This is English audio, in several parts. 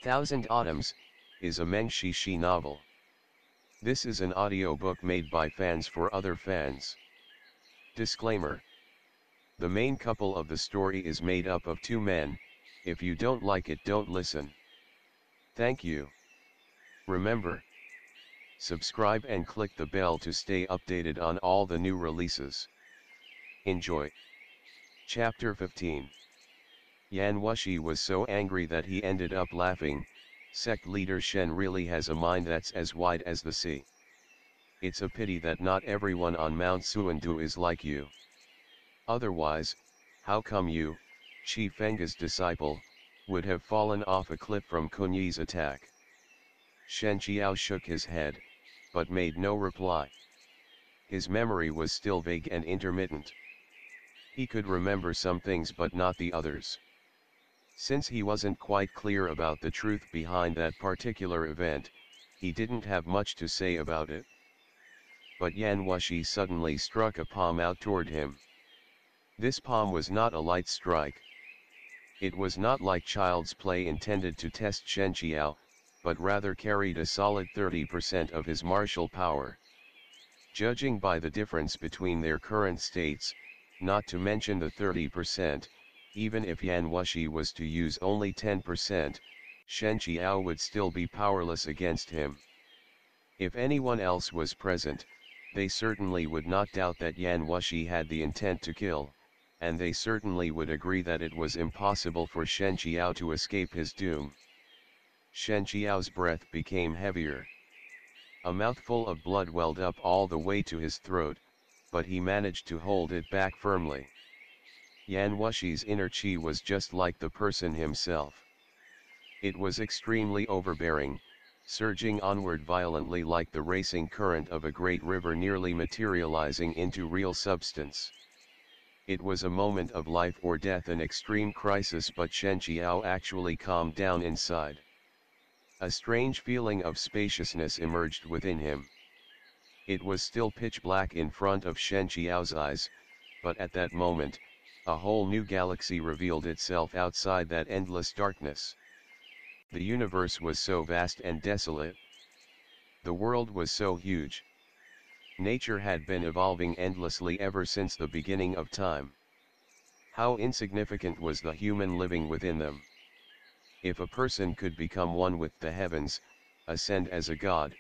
Thousand Autumns, is a Meng Xi Shi novel. This is an audiobook made by fans for other fans. Disclaimer. The main couple of the story is made up of two men. If you don't like it, don't listen. Thank you. Remember, subscribe and click the bell to stay updated on all the new releases. Enjoy. Chapter 15. Yan Wushi was so angry that he ended up laughing. Sect leader Shen really has a mind that's as wide as the sea. It's a pity that not everyone on Mount Xuandu is like you. Otherwise, how come you, Ch15's disciple, would have fallen off a cliff from Kunyi's attack? Shen Qiao shook his head, but made no reply. His memory was still vague and intermittent. He could remember some things but not the others. Since he wasn't quite clear about the truth behind that particular event, he didn't have much to say about it. But Yan Wushi suddenly struck a palm out toward him. This palm was not a light strike. It was not like child's play intended to test Shen Qiao, but rather carried a solid 30% of his martial power. Judging by the difference between their current states, not to mention the 30%, even if Yan Wushi was to use only 10%, Shen Qiao would still be powerless against him. If anyone else was present, they certainly would not doubt that Yan Wushi had the intent to kill, and they certainly would agree that it was impossible for Shen Qiao to escape his doom. Shen Qiao's breath became heavier. A mouthful of blood welled up all the way to his throat, but he managed to hold it back firmly. Yan Wushi's inner chi was just like the person himself. It was extremely overbearing, surging onward violently like the racing current of a great river nearly materializing into real substance. It was a moment of life or death, an extreme crisis, but Shen Qiao actually calmed down inside. A strange feeling of spaciousness emerged within him. It was still pitch black in front of Shen Qiao's eyes, but at that moment, a whole new galaxy revealed itself outside that endless darkness. The universe was so vast and desolate. The world was so huge. Nature had been evolving endlessly ever since the beginning of time. How insignificant was the human living within them. If a person could become one with the heavens, ascend as a god,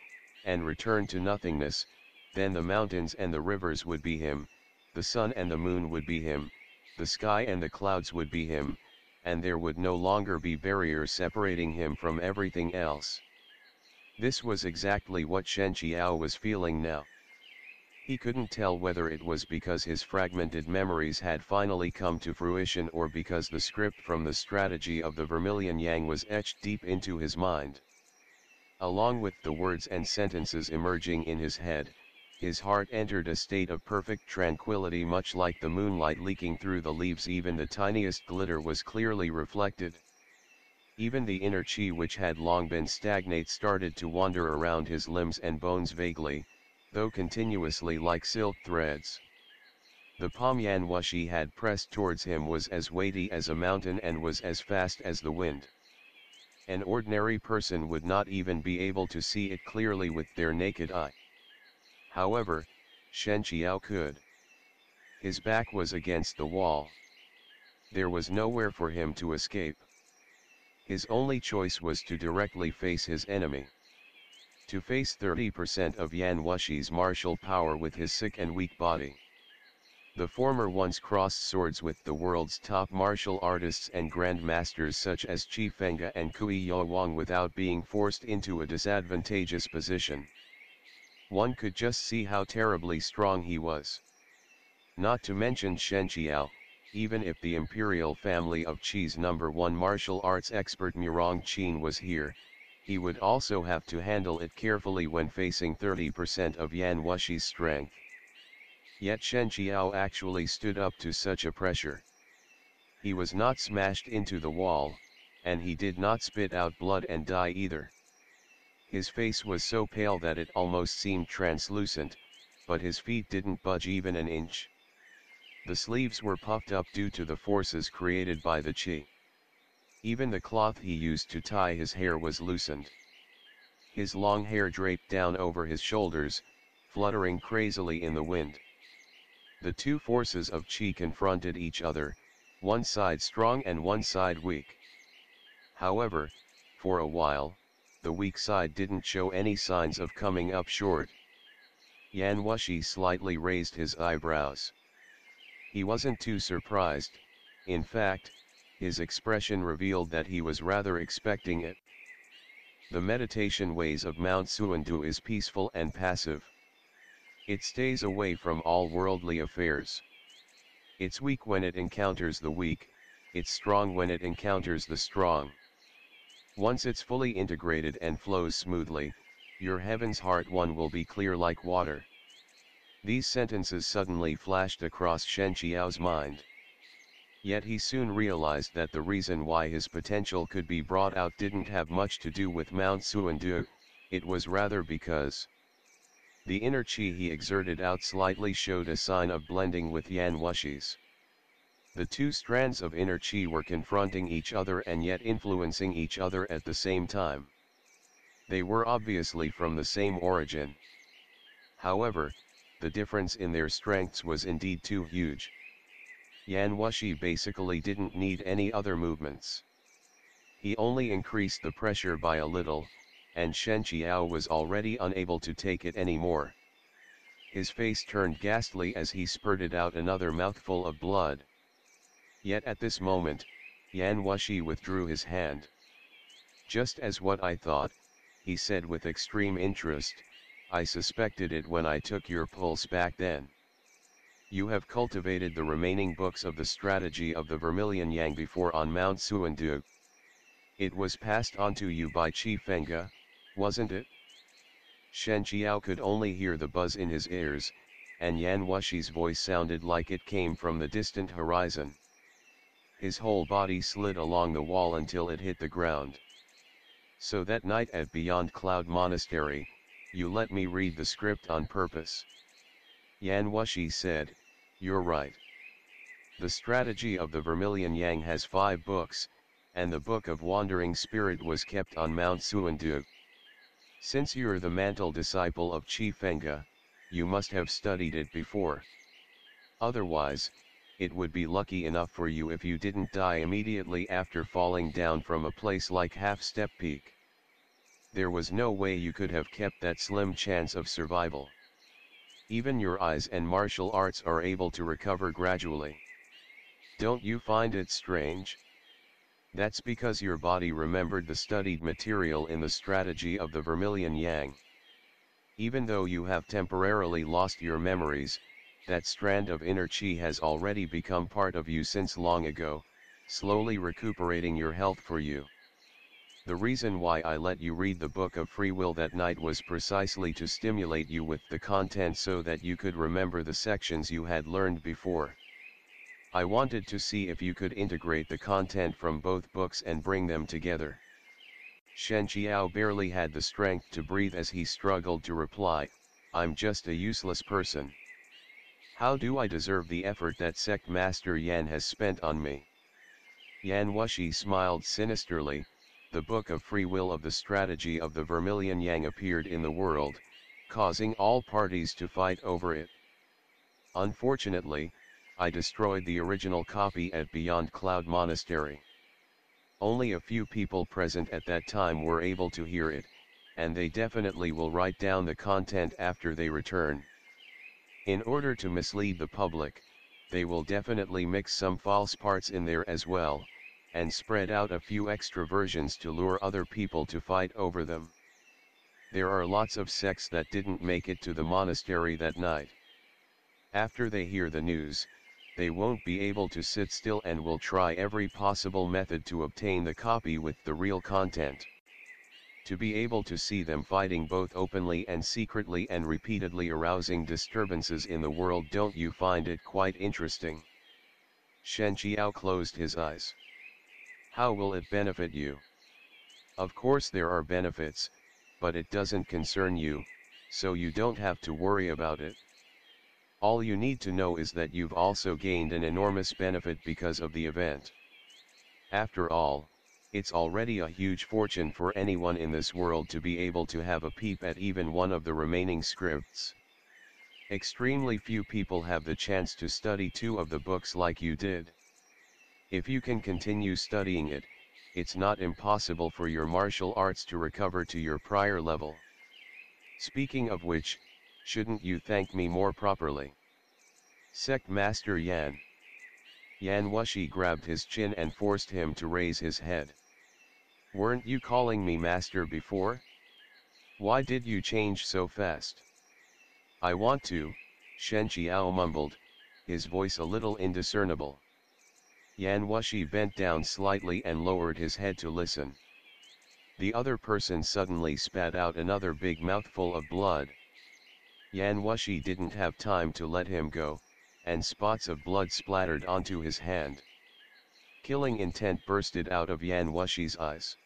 and return to nothingness, then the mountains and the rivers would be him, the sun and the moon would be him, the sky and the clouds would be him, and there would no longer be barriers separating him from everything else. This was exactly what Shen Qiao was feeling now. He couldn't tell whether it was because his fragmented memories had finally come to fruition or because the script from the strategy of the Vermilion Yang was etched deep into his mind. Along with the words and sentences emerging in his head, his heart entered a state of perfect tranquility, much like the moonlight leaking through the leaves. Even the tiniest glitter was clearly reflected. Even the inner chi, which had long been stagnate, started to wander around his limbs and bones vaguely, though continuously, like silk threads. The palm Yan Wushi had pressed towards him was as weighty as a mountain and was as fast as the wind. An ordinary person would not even be able to see it clearly with their naked eye. However, Shen Qiao could. His back was against the wall. There was nowhere for him to escape. His only choice was to directly face his enemy. To face 30% of Yan Wushi's martial power with his sick and weak body. The former once crossed swords with the world's top martial artists and grandmasters such as Ch15 and Kui Yo Wang without being forced into a disadvantageous position. One could just see how terribly strong he was. Not to mention Shen Qiao, even if the imperial family of Qi's #1 martial arts expert Murong Qin was here, he would also have to handle it carefully when facing 30% of Yan Wushi's strength. Yet Shen Qiao actually stood up to such a pressure. He was not smashed into the wall, and he did not spit out blood and die either. His face was so pale that it almost seemed translucent, but his feet didn't budge even an inch. The sleeves were puffed up due to the forces created by the qi. Even the cloth he used to tie his hair was loosened. His long hair draped down over his shoulders, fluttering crazily in the wind. The two forces of Qi confronted each other, one side strong and one side weak. However, for a while, the weak side didn't show any signs of coming up short. Yan Wushi slightly raised his eyebrows. He wasn't too surprised, in fact, his expression revealed that he was rather expecting it. The meditation ways of Mount Xuandu is peaceful and passive. It stays away from all worldly affairs. It's weak when it encounters the weak, it's strong when it encounters the strong. Once it's fully integrated and flows smoothly, your heaven's heart one will be clear like water. These sentences suddenly flashed across Shen Qiao's mind. Yet he soon realized that the reason why his potential could be brought out didn't have much to do with Mount Xuandu, it was rather because the inner qi he exerted out slightly showed a sign of blending with Yan Wushi's. The two strands of inner qi were confronting each other and yet influencing each other at the same time. They were obviously from the same origin. However, the difference in their strengths was indeed too huge. Yan Wushi basically didn't need any other movements. He only increased the pressure by a little, and Shen Qiao was already unable to take it anymore. His face turned ghastly as he spurted out another mouthful of blood. Yet at this moment, Yan Wushi withdrew his hand. "Just as what I thought," he said with extreme interest, "I suspected it when I took your pulse back then. You have cultivated the remaining books of the strategy of the Vermilion Yang before on Mount Xuandu. It was passed on to you by Ch15, wasn't it?" Shen Qiao could only hear the buzz in his ears, and Yan Wushi's voice sounded like it came from the distant horizon. His whole body slid along the wall until it hit the ground. "So that night at Beyond Cloud Monastery, you let me read the script on purpose." Yan Wushi said, "You're right. The strategy of the Vermilion Yang has 5 books, and the Book of Wandering Spirit was kept on Mount Xuandu. Since you're the mantle disciple of Ch15, you must have studied it before. Otherwise, it would be lucky enough for you if you didn't die immediately after falling down from a place like Half-Step Peak. There was no way you could have kept that slim chance of survival. Even your eyes and martial arts are able to recover gradually. Don't you find it strange? That's because your body remembered the studied material in the strategy of the Vermilion Yang. Even though you have temporarily lost your memories, that strand of inner qi has already become part of you since long ago, slowly recuperating your health for you. The reason why I let you read the Book of Free Will that night was precisely to stimulate you with the content so that you could remember the sections you had learned before. I wanted to see if you could integrate the content from both books and bring them together." Shen Qiao barely had the strength to breathe as he struggled to reply, "I'm just a useless person. How do I deserve the effort that Sect Master Yan has spent on me?" Yan Wushi smiled sinisterly. The Book of Free Will of the strategy of the Vermilion Yang appeared in the world, causing all parties to fight over it. Unfortunately, I destroyed the original copy at Beyond Cloud Monastery. Only a few people present at that time were able to hear it, and they definitely will write down the content after they return. In order to mislead the public, they will definitely mix some false parts in there as well, and spread out a few extra versions to lure other people to fight over them. There are lots of sects that didn't make it to the monastery that night. After they hear the news, they won't be able to sit still and will try every possible method to obtain the copy with the real content. To be able to see them fighting both openly and secretly and repeatedly arousing disturbances in the world, don't you find it quite interesting?" Shen Qiao closed his eyes. "How will it benefit you?" "Of course there are benefits, but it doesn't concern you, so you don't have to worry about it. All you need to know is that you've also gained an enormous benefit because of the event. After all, It's already a huge fortune for anyone in this world to be able to have a peep at even one of the remaining scripts. Extremely few people have the chance to study 2 of the books like you did. If you can continue studying it, it's not impossible for your martial arts to recover to your prior level. Speaking of which, shouldn't you thank me more properly? Sect Master Yan. Yan Wushi grabbed his chin and forced him to raise his head. Weren't you calling me master before? Why did you change so fast? I want to, Shen Qiao mumbled, his voice a little indiscernible. Yan Wushi bent down slightly and lowered his head to listen. The other person suddenly spat out another big mouthful of blood. Yan Wushi didn't have time to let him go, and spots of blood splattered onto his hand. Killing intent bursted out of Yan Wushi's eyes.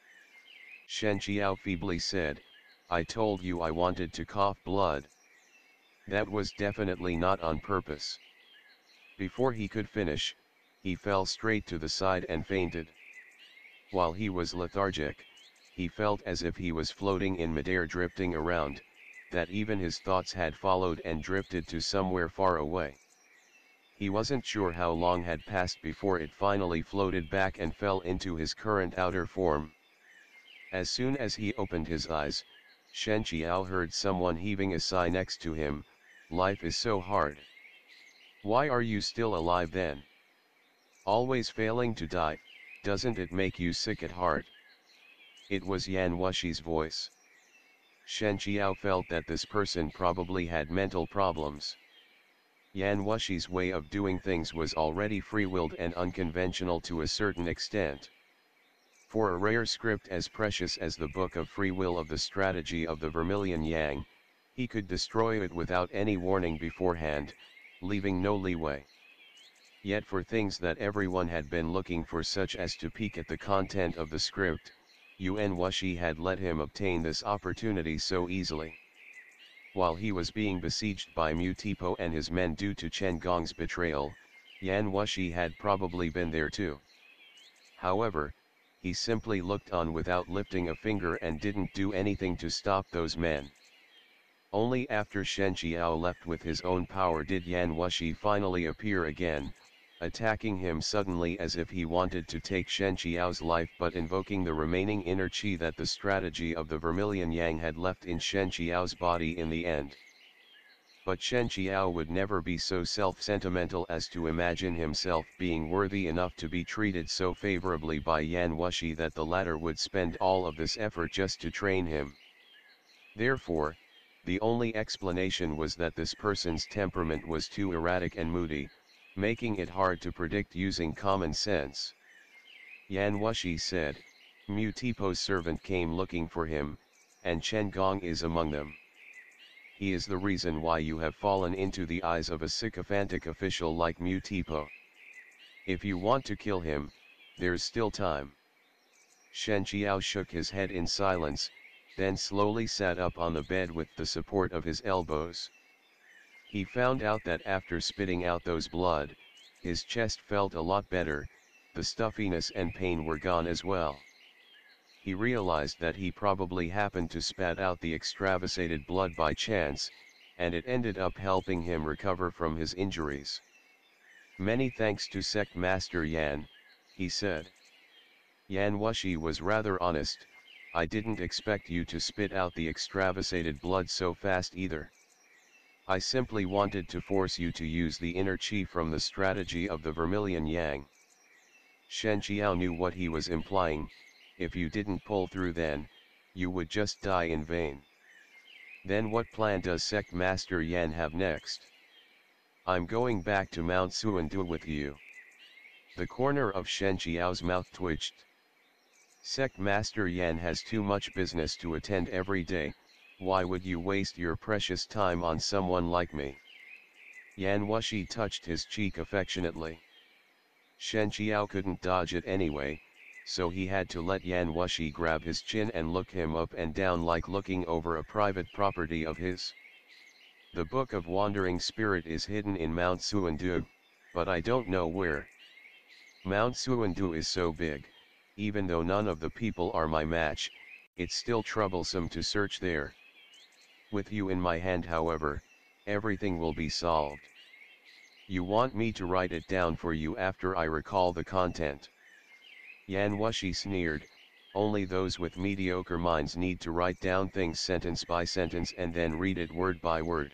Shen Qiao feebly said, I told you I wanted to cough blood. That was definitely not on purpose. Before he could finish, he fell straight to the side and fainted. While he was lethargic, he felt as if he was floating in midair, drifting around, that even his thoughts had followed and drifted to somewhere far away. He wasn't sure how long had passed before it finally floated back and fell into his current outer form. As soon as he opened his eyes, Shen Qiao heard someone heaving a sigh next to him. Life is so hard. Why are you still alive then? Always failing to die, doesn't it make you sick at heart? It was Yan Wushi's voice. Shen Qiao felt that this person probably had mental problems. Yan Wushi's way of doing things was already free-willed and unconventional to a certain extent. For a rare script as precious as the Book of Free Will of the Strategy of the Vermilion Yang, he could destroy it without any warning beforehand, leaving no leeway. Yet for things that everyone had been looking for, such as to peek at the content of the script, Yuan Wushi had let him obtain this opportunity so easily. While he was being besieged by MoMoePom and his men due to Chen Gong's betrayal, Yan Wushi had probably been there too. However, he simply looked on without lifting a finger and didn't do anything to stop those men. Only after Shen Qiao left with his own power did Yan Wushi finally appear again, attacking him suddenly as if he wanted to take Shen Qiao's life, but invoking the remaining inner chi that the strategy of the Vermilion Yang had left in Shen Qiao's body in the end. But Shen Qiao would never be so self-sentimental as to imagine himself being worthy enough to be treated so favorably by Yan Wushi that the latter would spend all of this effort just to train him. Therefore, the only explanation was that this person's temperament was too erratic and moody, making it hard to predict using common sense. Yan Wushi said, MoMoePom's servant came looking for him, and Chen Gong is among them. He is the reason why you have fallen into the eyes of a sycophantic official like MoMoePom. If you want to kill him, there's still time. Shen Qiao shook his head in silence, then slowly sat up on the bed with the support of his elbows. He found out that after spitting out those blood, his chest felt a lot better, the stuffiness and pain were gone as well. He realized that he probably happened to spat out the extravasated blood by chance, and it ended up helping him recover from his injuries. Many thanks to Sect Master Yan, he said. Yan Wushi was rather honest. I didn't expect you to spit out the extravasated blood so fast either. I simply wanted to force you to use the inner chi from the strategy of the Vermilion Yang. Shen Qiao knew what he was implying. If you didn't pull through then, you would just die in vain. Then what plan does Sect Master Yan have next? I'm going back to Mount Xuandu with you. The corner of Shen Qiao's mouth twitched. Sect Master Yan has too much business to attend every day. Why would you waste your precious time on someone like me? Yan Wushi touched his cheek affectionately. Shen Qiao couldn't dodge it anyway, so he had to let Yan Wushi grab his chin and look him up and down like looking over a private property of his. The Book of Wandering Spirit is hidden in Mount Xuandu, but I don't know where. Mount Xuandu is so big, even though none of the people are my match, it's still troublesome to search there. With you in my hand, however, everything will be solved. You want me to write it down for you after I recall the content. Yan Wushi sneered, only those with mediocre minds need to write down things sentence by sentence and then read it word by word.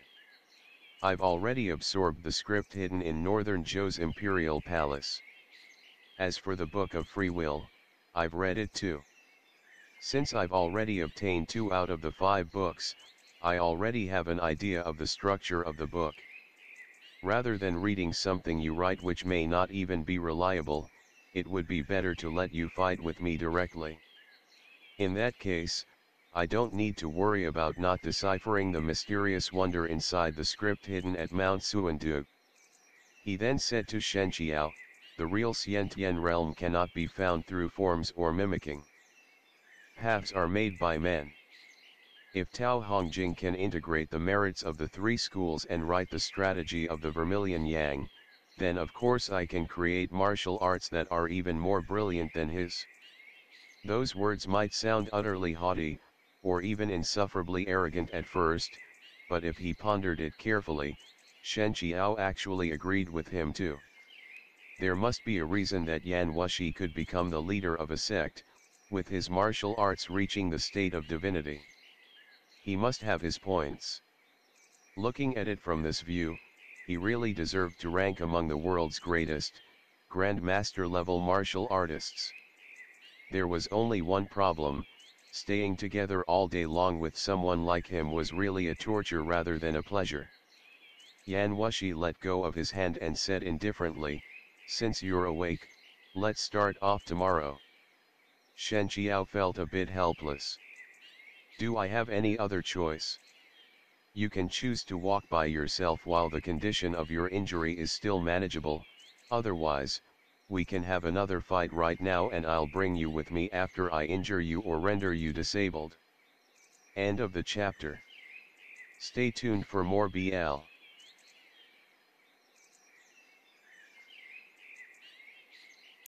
I've already absorbed the script hidden in Northern Zhou's imperial palace. As for the Book of Free Will, I've read it too. Since I've already obtained 2 out of the 5 books, I already have an idea of the structure of the book. Rather than reading something you write which may not even be reliable, it would be better to let you fight with me directly. In that case, I don't need to worry about not deciphering the mysterious wonder inside the script hidden at Mount Xuandu. He then said to Shen Qiao, the real Xiantian realm cannot be found through forms or mimicking. Paths are made by men. If Tao Hongjing can integrate the merits of the 3 schools and write the strategy of the Vermilion Yang, then of course I can create martial arts that are even more brilliant than his. Those words might sound utterly haughty, or even insufferably arrogant at first, but if he pondered it carefully, Shen Qiao actually agreed with him too. There must be a reason that Yan Wushi could become the leader of a sect, with his martial arts reaching the state of divinity. He must have his points. Looking at it from this view, he really deserved to rank among the world's greatest, grandmaster level martial artists. There was only one problem: staying together all day long with someone like him was really a torture rather than a pleasure. Yan Wushi let go of his hand and said indifferently, since you're awake, let's start off tomorrow. Shen Qiao felt a bit helpless. Do I have any other choice? You can choose to walk by yourself while the condition of your injury is still manageable, otherwise, we can have another fight right now and I'll bring you with me after I injure you or render you disabled. End of the chapter. Stay tuned for more BL.